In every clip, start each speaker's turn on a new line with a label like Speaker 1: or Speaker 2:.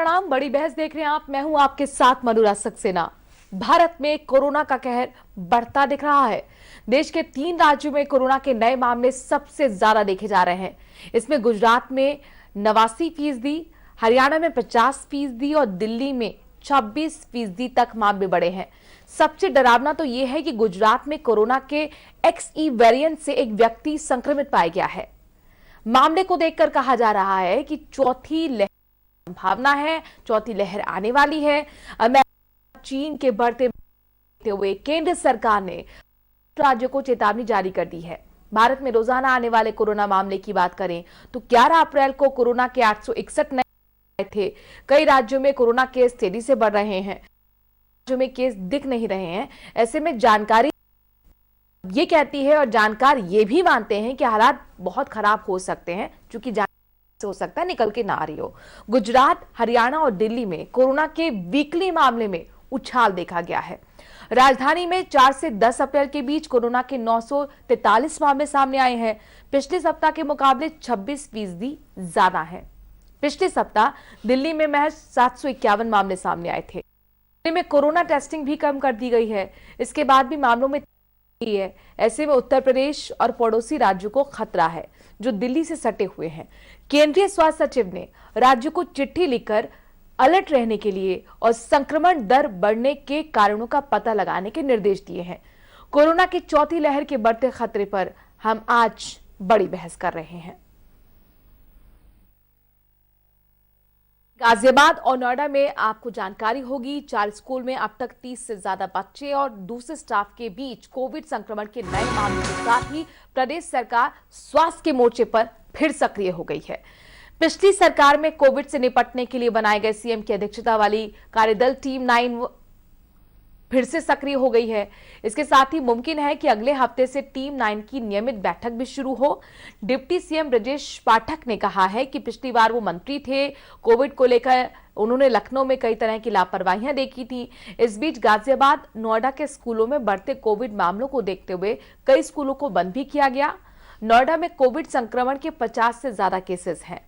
Speaker 1: प्रणाम, बड़ी बहस देख रहे हैं आप। मैं हूं आपके साथ मधुरा सक्सेना। भारत में कोरोना का कहर बढ़ता दिख रहा है। देश के 3 राज्यों में कोरोना के नए मामले सबसे ज्यादा देखे जा रहे हैं। इसमें गुजरात में 89%, हरियाणा में 50% और दिल्ली में 26% तक मामले बढ़े हैं। सबसे डरावना तो यह है कि गुजरात में कोरोना के XE वेरिएंट से एक व्यक्ति संक्रमित पाया गया है। मामले को देखकर कहा जा रहा है कि चौथी लहर संभावना है, चौथी लहर आने वाली है। चीन के बढ़ते हुए केंद्र सरकार ने राज्यों को चेतावनी जारी कर दी है। भारत में रोजाना आने वाले कोरोना मामले की बात करें तो 11 अप्रैल को कोरोना के 861 नए आए थे। कई राज्यों में कोरोना केस तेजी से बढ़ रहे हैं, राज्यों में केस दिख नहीं रहे हैं। ऐसे में जानकारी ये कहती है और जानकार ये भी मानते हैं कि हालात बहुत खराब हो सकते हैं, क्योंकि हो सकता है निकल के ना आ रही हो। गुजरात, हरियाणा और दिल्ली में कोरोना के वीकली मामले में उछाल देखा गया है। राजधानी में 4 से 10 अप्रैल के बीच कोरोना के 943 मामले सामने आए हैं। पिछले सप्ताह के मुकाबले 26% ज्यादा है। पिछले सप्ताह दिल्ली में महज 751 मामले सामने आए थे। दिल्ली में कोरोना टेस्टिंग भी कम कर दी गई है। इसके बाद भी मामलों में है। ऐसे में उत्तर प्रदेश और पड़ोसी राज्यों को खतरा है जो दिल्ली से सटे हुए हैं। केंद्रीय स्वास्थ्य सचिव ने राज्यों को चिट्ठी लिखकर अलर्ट रहने के लिए और संक्रमण दर बढ़ने के कारणों का पता लगाने के निर्देश दिए हैं। कोरोना की चौथी लहर के बढ़ते खतरे पर हम आज बड़ी बहस कर रहे हैं। गाजियाबाद और नोएडा में आपको जानकारी होगी, 4 स्कूल में अब तक 30 से ज्यादा बच्चे और दूसरे स्टाफ के बीच कोविड संक्रमण के नए मामलों के साथ ही प्रदेश सरकार स्वास्थ्य के मोर्चे पर फिर सक्रिय हो गई है। पिछली सरकार में कोविड से निपटने के लिए बनाए गए सीएम की अध्यक्षता वाली कार्यदल टीम 9 फिर से सक्रिय हो गई है। इसके साथ ही मुमकिन है कि अगले हफ्ते से टीम 9 की नियमित बैठक भी शुरू हो। डिप्टी सीएम ब्रजेश पाठक ने कहा है कि पिछली बार वो मंत्री थे, कोविड को लेकर उन्होंने लखनऊ में कई तरह की लापरवाहियां देखी थी। इस बीच गाजियाबाद, नोएडा के स्कूलों में बढ़ते कोविड मामलों को देखते हुए कई स्कूलों को बंद भी किया गया। नोएडा में कोविड संक्रमण के 50 से ज्यादा केसेस हैं।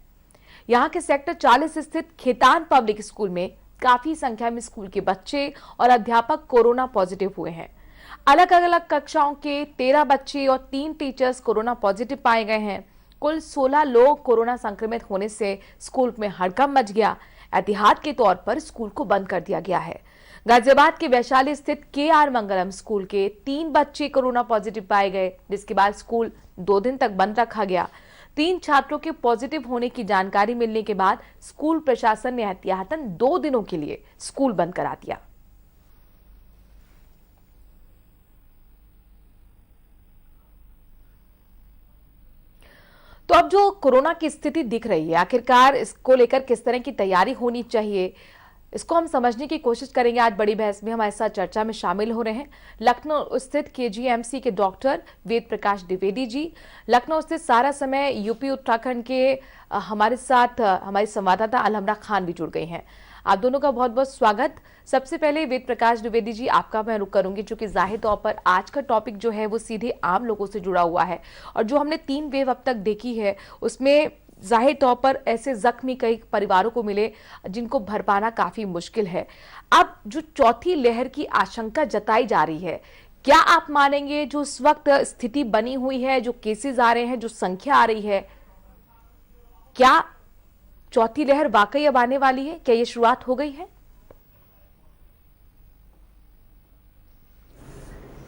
Speaker 1: यहां के सेक्टर 40 स्थित खेतान पब्लिक स्कूल में काफी संख्या में स्कूल के बच्चे और अध्यापक कोरोना पॉजिटिव हुए हैं। अलग अलग कक्षाओं के 13 बच्चे और 3 टीचर्स कोरोना पॉजिटिव पाए गए हैं। कुल 16 लोग कोरोना संक्रमित होने से स्कूल में हड़कंप मच गया। एहतियात के तौर पर स्कूल को बंद कर दिया गया है। गाजियाबाद के वैशाली स्थित KR मंगलम स्कूल के 3 बच्चे कोरोना पॉजिटिव पाए गए, जिसके बाद स्कूल 2 दिन तक बंद रखा गया। 3 छात्रों के पॉजिटिव होने की जानकारी मिलने के बाद स्कूल प्रशासन ने एहतियातन 2 दिनों के लिए स्कूल बंद करा दिया। तो अब जो कोरोना की स्थिति दिख रही है, आखिरकार इसको लेकर किस तरह की तैयारी होनी चाहिए, इसको हम समझने की कोशिश करेंगे। आज बड़ी बहस में हमारे साथ चर्चा में शामिल हो रहे हैं लखनऊ स्थित KGMC के डॉक्टर वेद प्रकाश द्विवेदी जी। लखनऊ स्थित सारा समय यूपी उत्तराखंड के हमारे साथ हमारी संवाददाता अलहमरा खान भी जुड़ गई हैं। आप दोनों का बहुत बहुत स्वागत। सबसे पहले वेद प्रकाश द्विवेदी जी, आपका मैं रुख करूंगी, क्योंकि जाहिर तौर पर आज का टॉपिक जो है वो सीधे आम लोगों से जुड़ा हुआ है और जो हमने 3 वेव अब तक देखी है उसमें जाहिर तौर पर ऐसे जख्मी कई परिवारों को मिले जिनको भर पाना काफी मुश्किल है। अब जो चौथी लहर की आशंका जताई जा रही है, क्या आप मानेंगे जो इस वक्त स्थिति बनी हुई है, जो केसेस आ रहे हैं, जो संख्या आ रही है, क्या चौथी लहर वाकई अब आने वाली है? क्या ये शुरुआत हो गई है?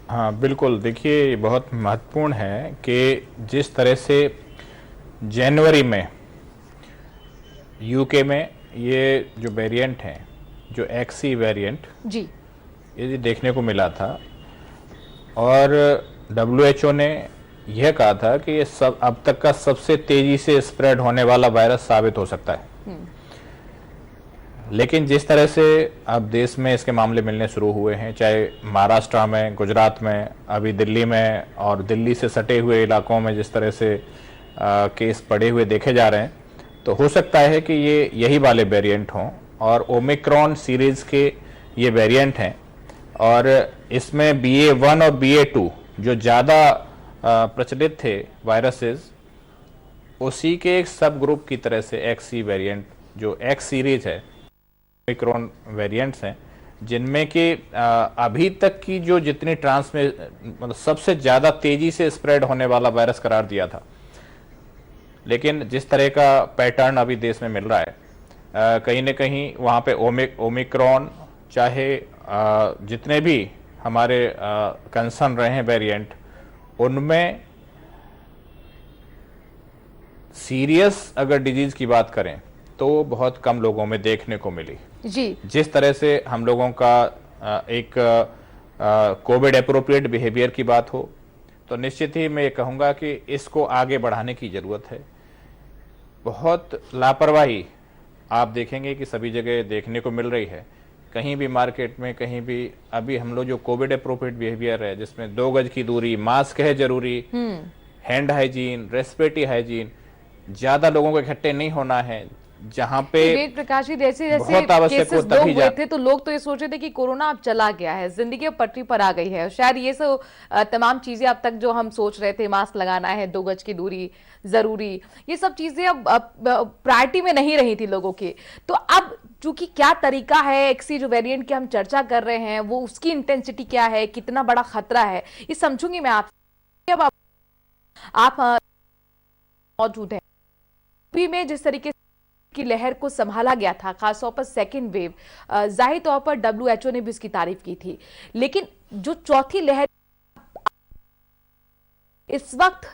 Speaker 2: हाँ बिल्कुल, देखिए ये बहुत महत्वपूर्ण है कि जिस तरह से जनवरी में यूके में ये जो वेरिएंट है, जो XE वेरिएंट जी, ये देखने को मिला था और WHO ने यह कहा था कि ये सब अब तक का सबसे तेजी से स्प्रेड होने वाला वायरस साबित हो सकता है। लेकिन जिस तरह से अब देश में इसके मामले मिलने शुरू हुए हैं, चाहे महाराष्ट्र में, गुजरात में, अभी दिल्ली में और दिल्ली से सटे हुए इलाकों में जिस तरह से केस पड़े हुए देखे जा रहे हैं, तो हो सकता है कि ये यही वाले वेरिएंट हों और ओमिक्रॉन सीरीज के ये वेरिएंट हैं और इसमें BA.1 और BA.2 जो ज़्यादा प्रचलित थे वायरसेस, उसी के एक सब ग्रुप की तरह से XE वेरिएंट जो X सीरीज है ओमिक्रॉन वेरिएंट्स हैं जिनमें कि अभी तक की जो जितनी मतलब सबसे ज्यादा तेजी से स्प्रेड होने वाला वायरस करार दिया था। लेकिन जिस तरह का पैटर्न अभी देश में मिल रहा है, कहीं ना कहीं वहाँ पे ओमिक्रॉन चाहे जितने भी हमारे कंसर्न रहे हैं वेरिएंट, उनमें सीरियस अगर डिजीज की बात करें तो बहुत कम लोगों में देखने को मिली।
Speaker 1: जी,
Speaker 2: जिस तरह से हम लोगों का एक कोविड एप्रोप्रिएट बिहेवियर की बात हो, तो निश्चित ही मैं ये कहूँगा कि इसको आगे बढ़ाने की ज़रूरत है। बहुत लापरवाही आप देखेंगे कि सभी जगह देखने को मिल रही है। कहीं भी मार्केट में, कहीं भी अभी हम लोग जो कोविड एप्रोप्रिएट बिहेवियर है, जिसमें 2 गज की दूरी, मास्क है जरूरी, हैंड हाइजीन, रेस्पिरेटरी हाइजीन, ज्यादा लोगों को इकट्ठे नहीं होना है, जहां पे
Speaker 1: वेद प्रकाश जी, जैसे जैसे
Speaker 2: बहुत आवश्यक हो
Speaker 1: केसेस लोग
Speaker 2: तभी
Speaker 1: हुए थे तो लोग तो ये सोच रहे थे कि कोरोना अब चला गया है, जिंदगी अब पटरी पर आ गई है। शायद ये सब तमाम चीजें अब तक जो हम सोच रहे थे, मास्क लगाना है, 2 गज की दूरी जरूरी, ये सब चीजें अब प्रायोरिटी में नहीं रही थी लोगों की। तो अब चूंकि क्या तरीका है, एक्सी जो वेरिएंट की हम चर्चा कर रहे हैं, वो उसकी इंटेंसिटी क्या है, कितना बड़ा खतरा है, ये समझूंगी मैं आपसे। अब आप मौजूद हैं यूपी में, जिस तरीके की लहर को संभाला गया था, खासतौर पर सेकेंड वेव, जाहिर तौर पर डब्ल्यूएचओ ने भी उसकी तारीफ की थी, लेकिन जो चौथी लहर इस वक्त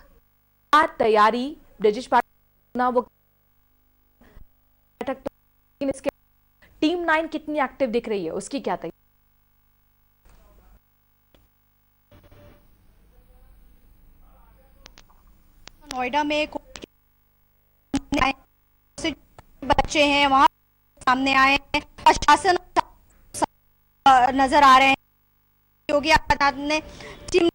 Speaker 1: क्या तैयारी ब्रिजेश पाठक वो इसके टीम 9 कितनी एक्टिव दिख रही है, उसकी क्या तैयारी?
Speaker 3: नोएडा में बच्चे हैं वहां सामने आए हैं, प्रशासन नजर आ रहे हैं। योगी आदित्यनाथ ने टीम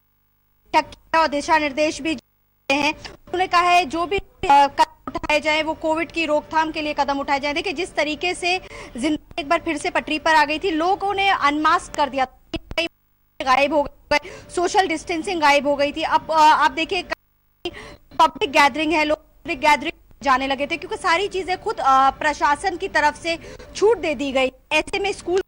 Speaker 3: और दिशा निर्देश भी दिए हैं। उन्होंने कहा है जो भी कदम उठाए जाए वो कोविड की रोकथाम के लिए कदम उठाए जाए। देखिए जिस तरीके से जिंदगी एक बार फिर से पटरी पर आ गई थी, लोगों ने अनमास्क कर दिया, गायब हो गए, सोशल डिस्टेंसिंग गायब हो गई थी। अब आप देखिए पब्लिक गैदरिंग है, लोग पब्लिक गैदरिंग जाने लगे थे क्योंकि सारी चीजें खुद प्रशासन की तरफ से छूट दे दी गई। ऐसे में स्कूल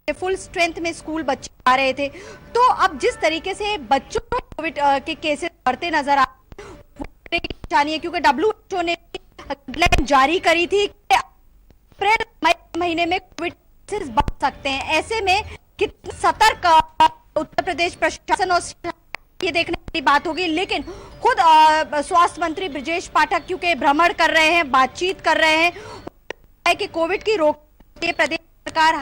Speaker 3: फुल स्ट्रेंथ में स्कूल बच्चे आ रहे थे। तो अब जिस तरीके से बच्चों में कोविड के केसेस बढ़ते नजर आ रहे है, क्योंकि डब्ल्यूएचओ ने गाइडलाइन जारी करी थी कि अप्रैल मई महीने में कोविड केसेस बढ़ सकते हैं। ऐसे में कितना सतर्क उत्तर प्रदेश प्रशासन और ये देखने की बात होगी। लेकिन खुद स्वास्थ्य मंत्री ब्रिजेश पाठक क्योंकि भ्रमण कर रहे हैं, बातचीत कर रहे हैं कि कोविड की रोक के प्रदेश सरकार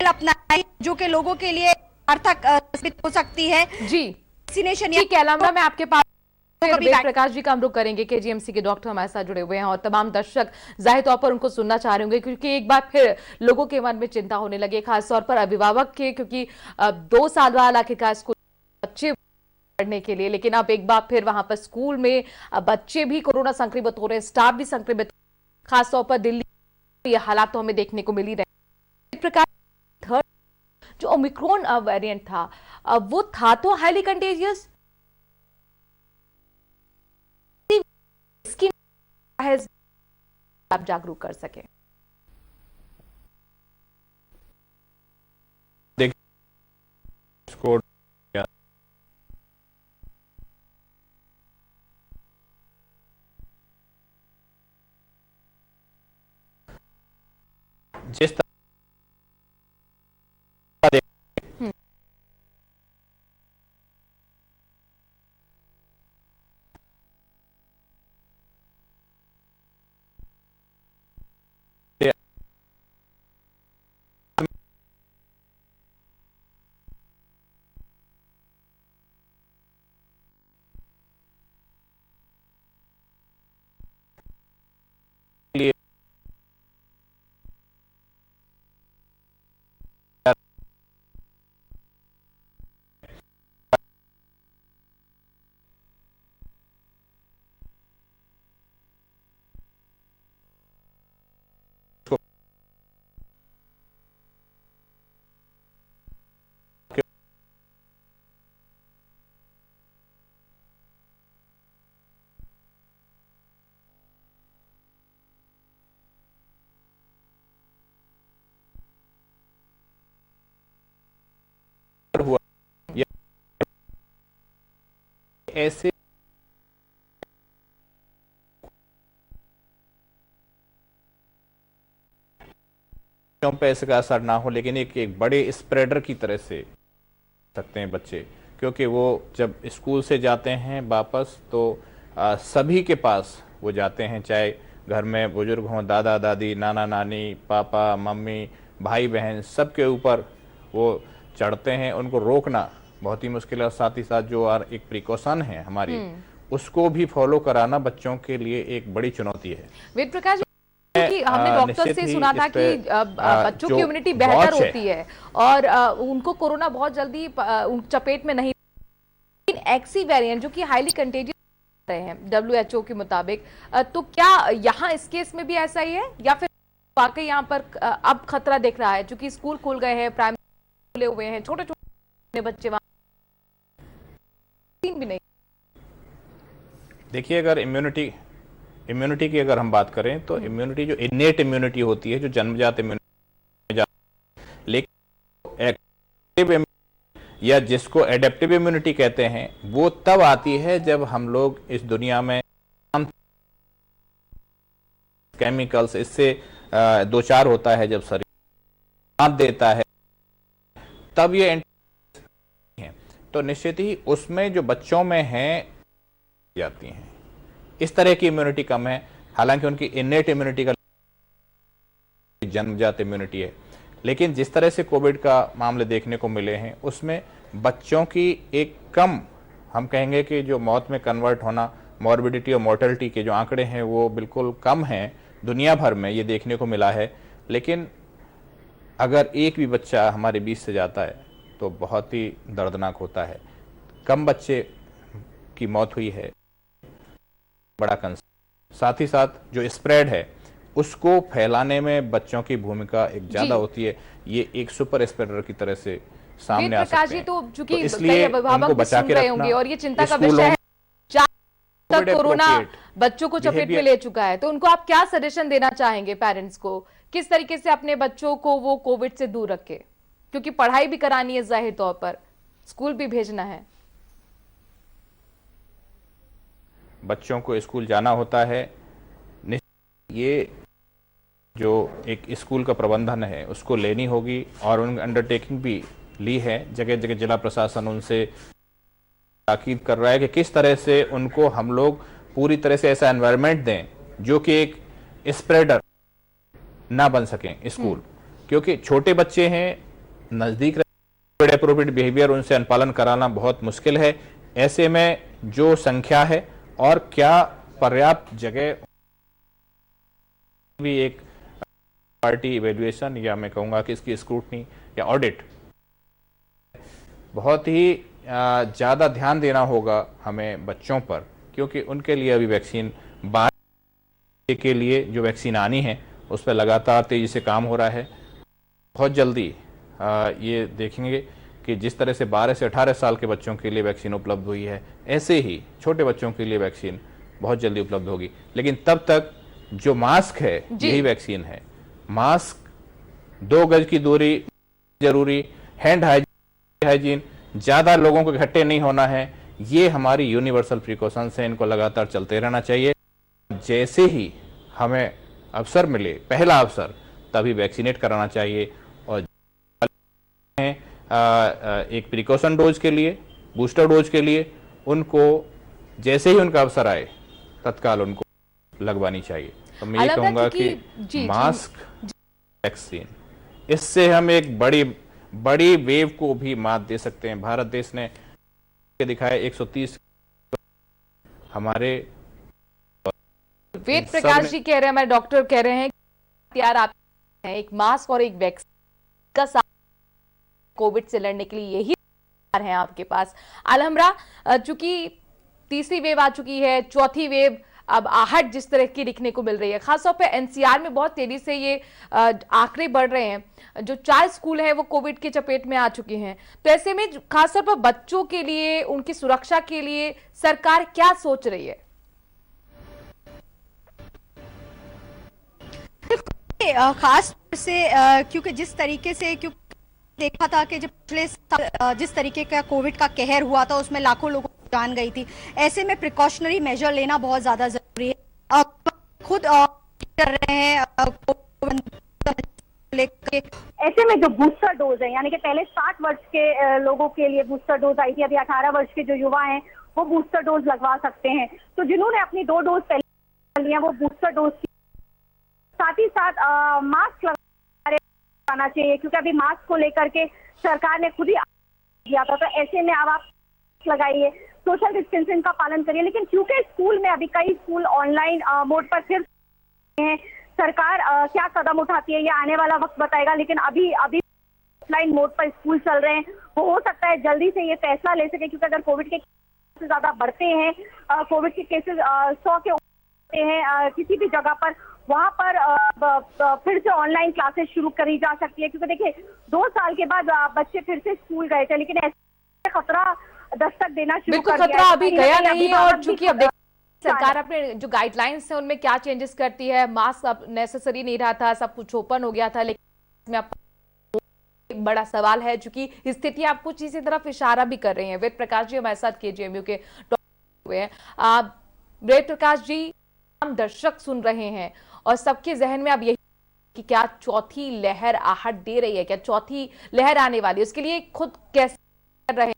Speaker 3: अपनाई जो कि लोगों के लिए सार्थक साबित हो सकती है।
Speaker 1: जी,
Speaker 3: वैक्सीनेशन
Speaker 1: ठीक है लम्बा, मैं आपके पास
Speaker 3: कभी
Speaker 1: वेद प्रकाश जी का हम रुख करेंगे। केजीएमसी के डॉक्टर हमारे साथ जुड़े हुए हैं और तमाम दर्शक जाहिर तौर पर उनको सुनना चाह रहे होंगे, क्योंकि एक बार फिर लोगों के मन में चिंता होने लगी, खासतौर पर अभिभावक के, क्योंकि 2 साल बाद आखिरकार स्कूल बच्चे पढ़ने के लिए, लेकिन अब एक बार फिर वहां पर स्कूल में बच्चे भी कोरोना संक्रमित हो रहे हैं, स्टाफ भी संक्रमित, खासतौर पर दिल्ली, ये हालात तो हमें देखने को मिल ही रहे। एक प्रकार थर्ड जो ओमिक्रॉन वेरिएंट था, वो था तो हाईली कंटेजियस, इसकी आप जागरूक कर सके।
Speaker 2: इसको जिस तरह ऐसे पे इसका असर ना हो, लेकिन एक बड़े स्प्रेडर की तरह से सकते हैं बच्चे, क्योंकि वो जब स्कूल से जाते हैं वापस तो सभी के पास वो जाते हैं, चाहे घर में बुजुर्ग हों, दादा दादी, नाना नानी, पापा मम्मी, भाई बहन, सबके ऊपर वो चढ़ते हैं। उनको रोकना बहुत ही मुश्किल है, और साथ ही साथ जो एक प्रिकॉशन है हमारी, उसको भी फॉलो कराना बच्चों के लिए एक बड़ी चुनौती है।
Speaker 1: वेद प्रकाश, क्योंकि हमने डॉक्टर से सुना था कि बच्चों की इम्यूनिटी बेहतर होती है और उनको कोरोना बहुत जल्दी चपेट में नहीं, लेकिन एक्सी वेरिएंट जो कि हाईली कंटेजियस रहे हैं WHO के मुताबिक, तो क्या यहाँ इस केस में भी ऐसा ही है या फिर वाकई यहाँ पर अब खतरा दिख रहा है? क्योंकि स्कूल खुल गए हैं, प्राइमरी खुले हुए हैं, छोटे छोटे बच्चे वहां भी नहीं।
Speaker 2: देखिए, अगर इम्यूनिटी की अगर हम बात करें तो इम्यूनिटी जो इनेट इम्यूनिटी होती है, जो जन्मजात इम्यूनिटी, लेकिन एक्टिव या जिसको एडेप्टिव इम्यूनिटी कहते हैं, वो तब आती है जब हम लोग इस दुनिया में केमिकल्स इससे दो चार होता है, जब शरीर साथ देता है तब ये है। तो निश्चित ही उसमें जो बच्चों में है जाती हैं, इस तरह की इम्यूनिटी कम है। हालांकि उनकी इनेट इम्यूनिटी का जन्मजात इम्यूनिटी है, लेकिन जिस तरह से कोविड का मामले देखने को मिले हैं, उसमें बच्चों की एक कम, हम कहेंगे कि जो मौत में कन्वर्ट होना, मॉर्बिडिटी और मोर्टेलिटी के जो आंकड़े हैं वो बिल्कुल कम हैं, दुनिया भर में ये देखने को मिला है। लेकिन अगर एक भी बच्चा हमारे बीच से जाता है तो बहुत ही दर्दनाक होता है। कम बच्चे की मौत हुई है, बड़ा कंसर्न। साथ ही साथ जो स्प्रेड है उसको फैलाने में बच्चों की भूमिका एक ज्यादा होती है। ये एक सुपर स्प्रेडर की तरह से सामने आ सकते हैं।
Speaker 1: तो चूंकि
Speaker 2: इसलिए उनको बचा के रखना
Speaker 1: और ये चिंता का विषय है, तक कोरोना बच्चों को चपेट में ले चुका है, तो उनको आप क्या सजेशन देना चाहेंगे पेरेंट्स को, किस तरीके से अपने बच्चों को वो कोविड से दूर रखे? क्योंकि पढ़ाई भी करानी है, जाहिर तौर पर स्कूल भी भेजना है।
Speaker 2: बच्चों को स्कूल जाना होता है, ये जो एक स्कूल का प्रबंधन है उसको लेनी होगी, और उन अंडरटेकिंग भी ली है। जगह जगह जिला प्रशासन उनसे ताकीद कर रहा है कि किस तरह से उनको हम लोग पूरी तरह से ऐसा एनवायरनमेंट दें जो कि एक स्प्रेडर ना बन सकें स्कूल, क्योंकि छोटे बच्चे हैं, नजदीक एप्रोप्रिएट बिहेवियर उनसे अनुपालन कराना बहुत मुश्किल है। ऐसे में जो संख्या है और क्या पर्याप्त जगह भी एक पार्टी इवेल्युएशन, या मैं कहूंगा कि इसकी स्क्रूटनी या ऑडिट बहुत ही ज़्यादा ध्यान देना होगा हमें बच्चों पर, क्योंकि उनके लिए अभी वैक्सीन के लिए जो वैक्सीन आनी है उस पर लगातार तेजी से काम हो रहा है। बहुत जल्दी ये देखेंगे कि जिस तरह से 12 से 18 साल के बच्चों के लिए वैक्सीन उपलब्ध हुई है, ऐसे ही छोटे बच्चों के लिए वैक्सीन बहुत जल्दी उपलब्ध होगी। लेकिन तब तक जो मास्क है यही वैक्सीन है। मास्क, 2 गज की दूरी जरूरी, हैंड हाइजीन, ज्यादा लोगों को इकट्ठे नहीं होना है, ये हमारी यूनिवर्सल प्रिकॉशंस है, इनको लगातार चलते रहना चाहिए। जैसे ही हमें अवसर मिले, पहला अवसर, तभी वैक्सीनेट कराना चाहिए। और एक प्रिकॉशन डोज के लिए, बूस्टर डोज के लिए, उनको जैसे ही उनका अवसर आए तत्काल उनको लगवानी चाहिए। तो मैं ये कहूंगा कि मास्क, वैक्सीन, इससे हम एक बड़ी वेव को भी मात दे सकते हैं। भारत देश ने दिखाया 130 हमारे
Speaker 1: वेद प्रकाश जी कह रहे हैं, हमारे डॉक्टर कह रहे हैं तैयार आप हैं, एक मास्क और एक वैक्सीन का साथ कोविड से लड़ने के लिए यही है आपके पास। अलहमरा, चूंकि तीसरी वेव आ चुकी है, चौथी वेव अब आहट जिस तरह की दिखने को मिल रही है, खासतौर पे एनसीआर में बहुत तेजी से ये आंकड़े बढ़ रहे हैं। जो 4 स्कूल हैं वो कोविड के चपेट में आ चुके हैं। तो ऐसे में खासतौर पर बच्चों के लिए, उनकी सुरक्षा के लिए सरकार क्या सोच रही है?
Speaker 3: खास से क्योंकि जिस तरीके से देखा था कि जब पिछले जिस तरीके का कोविड का कहर हुआ था उसमें लाखों लोगों जान गई थी। ऐसे में प्रिकॉशनरी मेजर लेना बहुत ज्यादा जरूरी है। खुद कर रहे हैं लेके।
Speaker 4: ऐसे में जो बूस्टर डोज है, यानी कि पहले 60 वर्ष के लोगों के लिए बूस्टर डोज आई थी, अभी 18 वर्ष के जो युवा हैं वो बूस्टर डोज लगवा सकते हैं। तो जिन्होंने अपनी 2 डोज पहले लिया वो बूस्टर डोज, साथ ही साथ मास्क लगाना चाहिए, क्योंकि अभी मास्क को लेकर के सरकार ने खुद ही दिया था। तो ऐसे में अब आप लगाइए, सोशल डिस्टेंसिंग का पालन करिए। लेकिन क्योंकि स्कूल में अभी कई स्कूल ऑनलाइन मोड पर फिर हैं, सरकार क्या कदम उठाती है ये आने वाला वक्त बताएगा। लेकिन अभी ऑफलाइन मोड पर स्कूल चल रहे हैं, वो हो सकता है जल्दी से ये फैसला ले सके, क्योंकि अगर कोविड के केसेस ज्यादा बढ़ते हैं, कोविड के केसेस 100 के ऊपर हैं किसी भी जगह पर, वहां पर फिर से ऑनलाइन क्लासेस शुरू करी जा सकती है। क्योंकि देखिए 2 साल के बाद बच्चे फिर से स्कूल गए थे, लेकिन ऐसा खतरा दस्तक देना शुरू कर दिया है।
Speaker 1: खतरा अभी गया नहीं है, और चूंकि अब सरकार अपने जो गाइडलाइंस है उनमें क्या चेंजेस करती है। मास्क अब नेसेसरी नहीं रहा था, सब कुछ ओपन हो गया था, लेकिन इसमें बड़ा सवाल है, चूंकि स्थिति आप कुछ इसी तरफ इशारा भी कर रहे हैं। वेद प्रकाश जी हमारे साथ KGMU के डॉक्टर हुए हैं। वेद प्रकाश जी, हम दर्शक सुन रहे हैं और सबके जहन में अब यही कि क्या चौथी लहर आहट दे रही है, क्या चौथी लहर आने वाली है, उसके लिए खुद कैसे कर रहे हैं,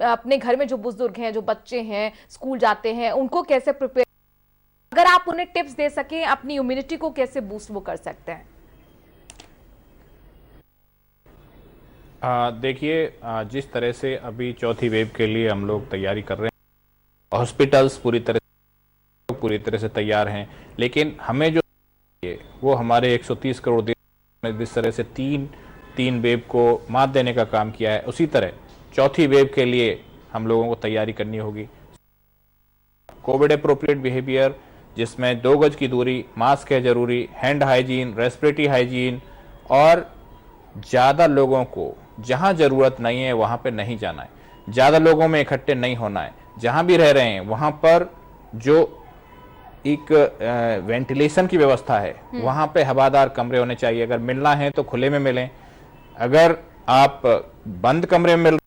Speaker 1: अपने घर में जो बुजुर्ग हैं, जो बच्चे हैं, स्कूल जाते हैं, उनको कैसे प्रिपेयर, अगर आप उन्हें टिप्स दे सकें अपनी इम्यूनिटी को कैसे बूस्ट वो कर सकते हैं।
Speaker 2: देखिए, जिस तरह से अभी चौथी वेव के लिए हम लोग तैयारी कर रहे हैं, हॉस्पिटल्स पूरी तरह से तैयार हैं, लेकिन हमें जो वो हमारे 130 करोड़ देश में जिस तरह से तीन वेव को मात देने का काम किया है, उसी तरह चौथी वेव के लिए हम लोगों को तैयारी करनी होगी। कोविड अप्रोप्रिएट बिहेवियर, जिसमें 2 गज की दूरी, मास्क है जरूरी, हैंड हाइजीन, रेस्पिरेटरी हाइजीन, और ज़्यादा लोगों को जहां ज़रूरत नहीं है वहां पे नहीं जाना है, ज़्यादा लोगों में इकट्ठे नहीं होना है, जहां भी रह रहे हैं वहां पर जो एक वेंटिलेशन की व्यवस्था है वहां पे हवादार कमरे होने चाहिए। अगर मिलना है तो खुले में मिलें, अगर आप बंद कमरे में मिल,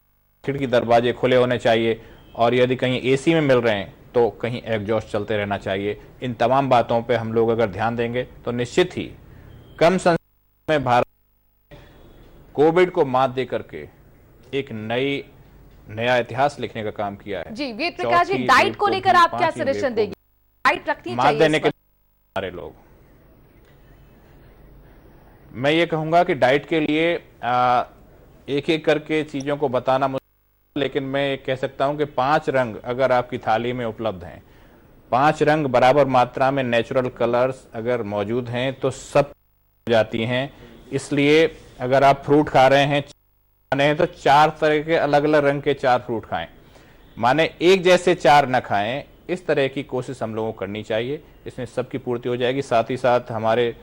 Speaker 2: खिड़की दरवाजे खुले होने चाहिए, और यदि कहीं AC में मिल रहे हैं तो कहीं एग्जॉस्ट चलते रहना चाहिए। इन तमाम बातों पे हम लोग अगर ध्यान देंगे तो निश्चित ही कम समय में भारत कोविड को मात दे करके एक नया इतिहास लिखने का काम किया है।
Speaker 1: जी वेद प्रकाश जी, डाइट को लेकर आप क्या सजेशन देंगे? डाइट रखनी
Speaker 2: मात
Speaker 1: चाहिए
Speaker 2: देने के सारे लोग, मैं ये कहूंगा कि डाइट के लिए एक एक करके चीजों को बताना मुश्किल, लेकिन मैं कह सकता हूं कि 5 रंग अगर आपकी थाली में उपलब्ध हैं, 5 रंग बराबर मात्रा में नेचुरल कलर्स अगर मौजूद हैं तो सब जाती हैं। इसलिए अगर आप फ्रूट खा रहे हैं तो 4 तरह के अलग अलग रंग के 4 फ्रूट खाएं, माने एक जैसे 4 न खाएं। इस तरह की कोशिश हम लोगों को करनी चाहिए, इसमें सबकी पूर्ति हो जाएगी। साथ ही साथ हमारे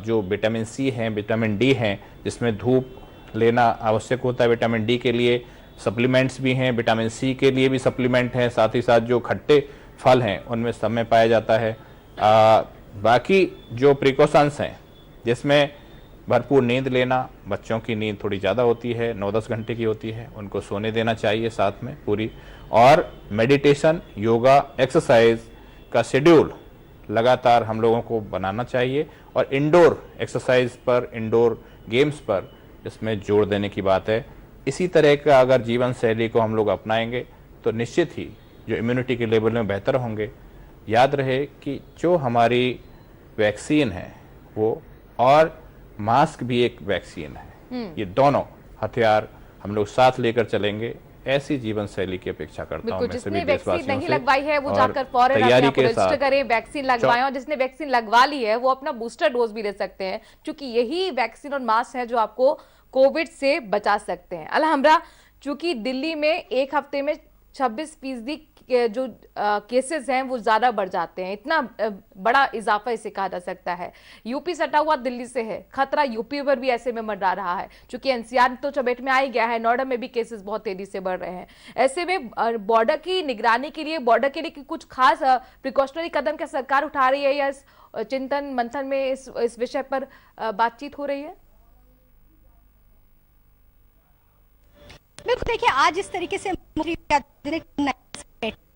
Speaker 2: जो विटामिन C हैं, विटामिन D हैं, जिसमें धूप लेना आवश्यक होता है। विटामिन D के लिए सप्लीमेंट्स भी हैं, विटामिन C के लिए भी सप्लीमेंट हैं, साथ ही साथ जो खट्टे फल हैं उनमें सब में पाया जाता है। बाकी जो प्रिकॉशंस हैं, जिसमें भरपूर नींद लेना, बच्चों की नींद थोड़ी ज़्यादा होती है, 9-10 घंटे की होती है, उनको सोने देना चाहिए साथ में पूरी, और मेडिटेशन, योगा, एक्सरसाइज का शेड्यूल लगातार हम लोगों को बनाना चाहिए, और इंडोर एक्सरसाइज पर, इंडोर गेम्स पर इसमें जोर देने की बात है। इसी तरह का अगर जीवन शैली को हम लोग अपनाएंगे तो निश्चित ही जो इम्यूनिटी के लेवल में बेहतर होंगे। याद रहे कि जो हमारी वैक्सीन है वो, और मास्क भी एक वैक्सीन है, ये दोनों हथियार हम लोग साथ लेकर चलेंगे। ऐसी जीवन शैली की अपेक्षा करता हूं मैं सभी देशवासियों से।
Speaker 1: नहीं लगवाई है वो जाकर फौरन
Speaker 2: तैयारी के
Speaker 1: रजिस्टर
Speaker 2: साथ
Speaker 1: करें, वैक्सीन लगवाएं, और जिसने वैक्सीन लगवा ली है वो अपना बूस्टर डोज भी ले सकते हैं, क्योंकि यही वैक्सीन और मास्क है जो आपको कोविड से बचा सकते हैं। अलहमरा, चूंकि दिल्ली में एक हफ्ते में 26% जो केसेस हैं वो ज्यादा बढ़ जाते हैं, इतना बड़ा इजाफा इसे कहा जा सकता है। यूपी सटा हुआ दिल्ली से है, खतरा यूपी पर भी ऐसे में मंडरा रहा है, क्योंकि NCR तो चपेट में आ ही गया है, नोएडा में भी केसेस बहुत तेजी से बढ़ रहे हैं। ऐसे में बॉर्डर की निगरानी के लिए, बॉर्डर के लिए कुछ खास प्रिकॉशनरी कदम क्या सरकार उठा रही है, या इस चिंतन मंथन में इस विषय पर बातचीत हो रही है?
Speaker 3: बिल्कुल, देखिए आज इस तरीके से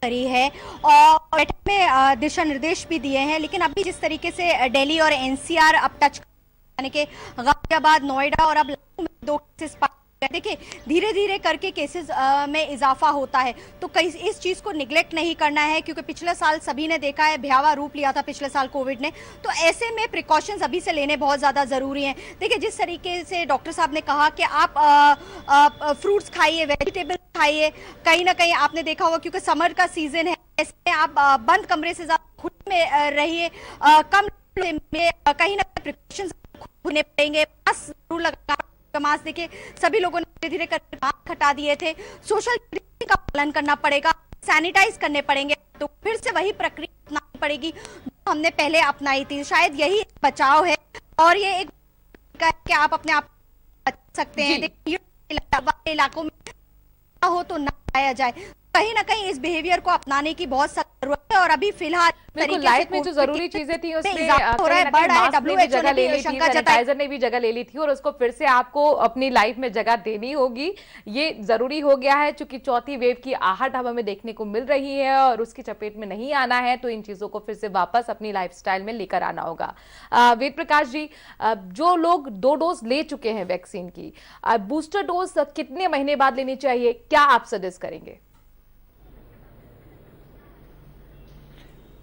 Speaker 3: करी है और बैठक में दिशा निर्देश भी दिए हैं। लेकिन अभी जिस तरीके से दिल्ली और एनसीआर अब टच यानी कि गाजियाबाद, नोएडा और अब लखनऊ में 2 केसेस पाए, देखिए धीरे धीरे करके केसेस में इजाफा होता है, तो कई इस चीज को निगलेक्ट नहीं करना है, क्योंकि पिछले साल सभी ने देखा है भयावह रूप लिया था पिछले साल कोविड ने। तो ऐसे में प्रिकॉशंस अभी से लेने बहुत ज्यादा जरूरी हैं। देखिए जिस तरीके से डॉक्टर साहब ने कहा कि आप फ्रूट्स खाइए, वेजिटेबल खाइए, कहीं ना कहीं आपने देखा होगा क्योंकि समर का सीजन है, ऐसे में आप बंद कमरे से ज्यादा खुद में रहिए, कम में कहीं ना कहीं प्रिकॉशंस होने पड़ेंगे। मास्क जरूर लगा, मास्क देखिए सभी लोगों ने धीरे धीरे करके मास्क हटा दिए थे। सोशल डिस्टेंसिंग का पालन करना पड़ेगा, सैनिटाइज करने पड़ेंगे, तो फिर से वही प्रक्रिया अपनानी पड़ेगी जो हमने पहले अपनाई थी। शायद यही बचाव है और ये एक कि आप अपने आप बच सकते हैं। देखिए इलाकों में हो तो ना आया जाए, कहीं ना कहीं इस बिहेवियर को अपनाने की बहुत सख्त जरूरत है। और अभी फिलहाल
Speaker 1: बिल्कुल लाइफ में जो जरूरी चीजें थी उसमें मास्क ने भी जगह ले ली थी, सैनिटाइजर ने भी जगह ले ली थी, और उसको फिर से आपको अपनी लाइफ में जगह देनी होगी। ये जरूरी हो गया है क्योंकि चौथी वेव की आहट अब हमें देखने को मिल रही है और उसकी चपेट में नहीं आना है, तो इन चीजों को फिर से वापस अपनी लाइफस्टाइल में लेकर आना होगा। वेद प्रकाश जी, जो लोग 2 डोज ले चुके हैं वैक्सीन की, बूस्टर डोज कितने महीने बाद लेनी चाहिए, क्या आप सजेस्ट करेंगे?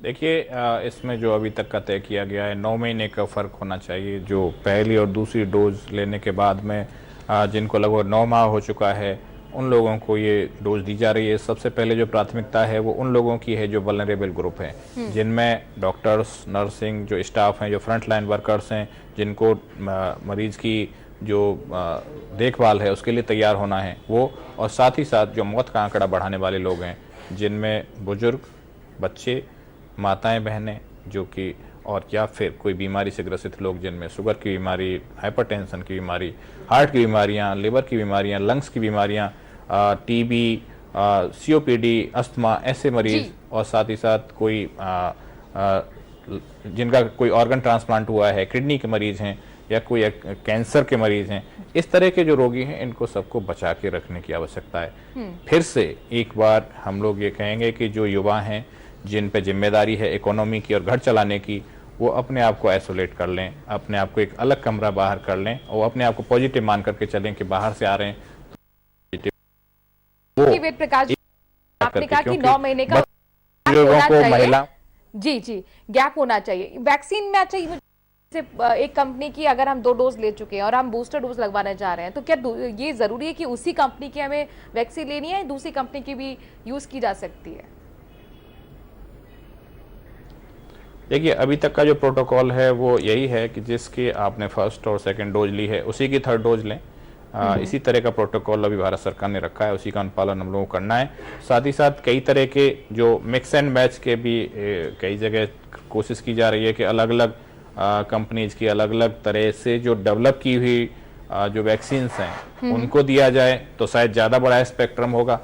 Speaker 2: देखिए, इसमें जो अभी तक का तय किया गया है 9 महीने का फ़र्क होना चाहिए। जो पहली और दूसरी डोज लेने के बाद में जिनको लगभग 9 माह हो चुका है उन लोगों को ये डोज दी जा रही है। सबसे पहले जो प्राथमिकता है वो उन लोगों की है जो वल्नरेबल ग्रुप है, जिनमें डॉक्टर्स, नर्सिंग जो स्टाफ हैं, जो फ्रंट लाइन वर्कर्स हैं, जिनको मरीज़ की जो देखभाल है उसके लिए तैयार होना है वो, और साथ ही साथ जो मौत का आंकड़ा बढ़ाने वाले लोग हैं, जिनमें बुजुर्ग, बच्चे, माताएं, बहनें जो कि, और या फिर कोई बीमारी से ग्रसित लोग जिनमें शुगर की बीमारी, हाइपरटेंशन की बीमारी, हार्ट की बीमारियां, लिवर की बीमारियां, लंग्स की बीमारियां, टीबी, सीओपीडी, अस्थमा, ऐसे मरीज, और साथ ही साथ कोई जिनका कोई ऑर्गन ट्रांसप्लांट हुआ है, किडनी के मरीज हैं या कोई कैंसर के मरीज हैं, इस तरह के जो रोगी हैं इनको सबको बचा के रखने की आवश्यकता है। फिर से एक बार हम लोग ये कहेंगे कि जो युवा हैं जिन पे जिम्मेदारी है इकोनॉमी की और घर चलाने की, वो अपने आप को आइसोलेट कर लें, अपने आप को एक अलग कमरा बाहर कर लें और अपने आप को पॉजिटिव मान करके चलें कि बाहर से आ रहे हैं
Speaker 1: तो वेद प्रकाश आपने कहा कि 9 महीने का
Speaker 2: लोगों को, महिला
Speaker 1: जी गैप होना चाहिए वैक्सीन में। अच्छा, एक कंपनी की अगर हम 2 डोज ले चुके हैं और हम बूस्टर डोज लगवाने जा रहे हैं, तो क्या ये जरूरी है कि उसी कंपनी की हमें वैक्सीन लेनी है, दूसरी कंपनी की भी यूज की जा सकती है?
Speaker 2: देखिए, अभी तक का जो प्रोटोकॉल है वो यही है कि जिसकी आपने फर्स्ट और सेकंड डोज ली है उसी की थर्ड डोज लें। इसी तरह का प्रोटोकॉल अभी भारत सरकार ने रखा है, उसी का अनुपालन हम लोगों को करना है। साथ ही साथ कई तरह के जो मिक्स एंड मैच के भी कई जगह कोशिश की जा रही है कि अलग अलग कंपनीज की अलग अलग तरह से जो डेवलप की हुई जो वैक्सीन्स हैं उनको दिया जाए तो शायद ज़्यादा बड़ा स्पेक्ट्रम होगा।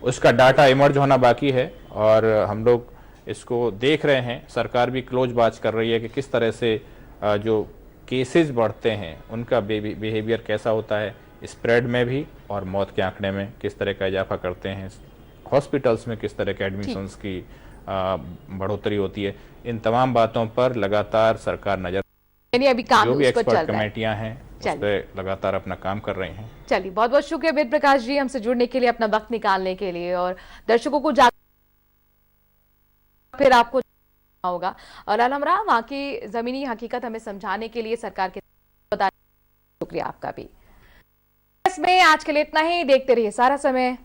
Speaker 2: उसका डाटा इमर्ज होना बाकी है और हम लोग इसको देख रहे हैं। सरकार भी क्लोज वॉच कर रही है कि किस तरह से जो केसेस बढ़ते हैं उनका बिहेवियर कैसा होता है, स्प्रेड में भी और मौत के आंकड़े में किस तरह का इजाफा करते हैं, हॉस्पिटल्स में किस तरह के एडमिशन्स की बढ़ोतरी होती है। इन तमाम बातों पर लगातार सरकार नजर,
Speaker 1: अभी काम
Speaker 2: जो भी
Speaker 1: उस पर चल रहा है,
Speaker 2: एक्सपर्ट कमेटियां हैं उस पर लगातार अपना काम कर रहे हैं।
Speaker 1: चलिए, बहुत बहुत शुक्रिया वेद प्रकाश जी हमसे जुड़ने के लिए, अपना वक्त निकालने के लिए, और दर्शकों को फिर आपको होगा और अलहमरा वहां की जमीनी हकीकत हमें समझाने के लिए सरकार के शुक्रिया आपका भी। इसमें आज के लिए इतना ही। देखते रहिए सारा समय।